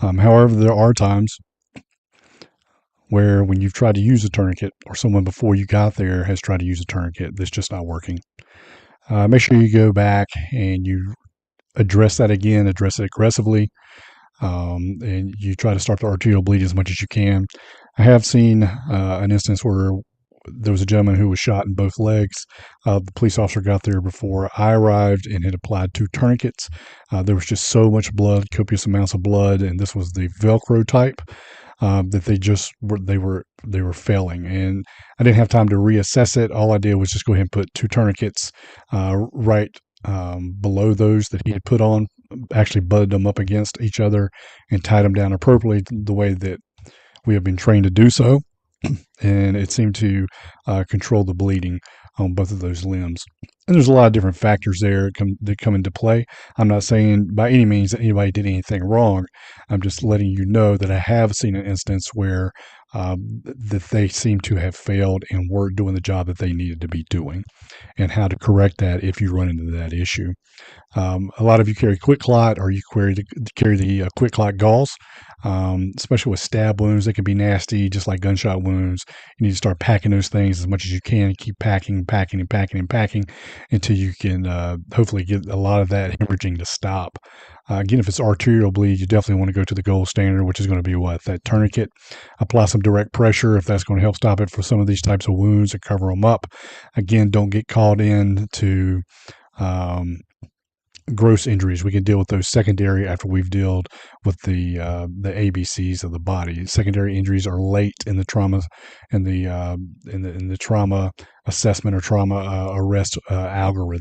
However, there are times where when you've tried to use a tourniquet or someone before you got there has tried to use a tourniquet that's just not working. Make sure you go back and you address that again, address it aggressively, and you try to start the arterial bleed as much as you can. I have seen an instance where there was a gentleman who was shot in both legs. The police officer got there before I arrived and had applied 2 tourniquets. There was just so much blood, copious amounts of blood, and this was the Velcro type. That they were failing, and I didn't have time to reassess it. All I did was just go ahead and put 2 tourniquets right below those that he had put on, actually butted them up against each other and tied them down appropriately the way that we have been trained to do so. And it seemed to control the bleeding on both of those limbs. And there's a lot of different factors there that come into play. I'm not saying by any means that anybody did anything wrong. I'm just letting you know that I have seen an instance where that they seem to have failed and weren't doing the job that they needed to be doing, and how to correct that if you run into that issue. A lot of you carry quick clot, or you carry the quick clot gauze, especially with stab wounds. They can be nasty, just like gunshot wounds. You need to start packing those things as much as you can. Keep packing, packing, and packing, and packing until you can hopefully get a lot of that hemorrhaging to stop. Again, if it's arterial bleed, you definitely want to go to the gold standard, which is going to be what? That tourniquet. Apply some direct pressure if that's going to help stop it for some of these types of wounds and cover them up. Again, don't get caught in to gross injuries. We can deal with those secondary after we've dealt with the ABCs of the body. Secondary injuries are late in the trauma in the trauma assessment or trauma arrest algorithm.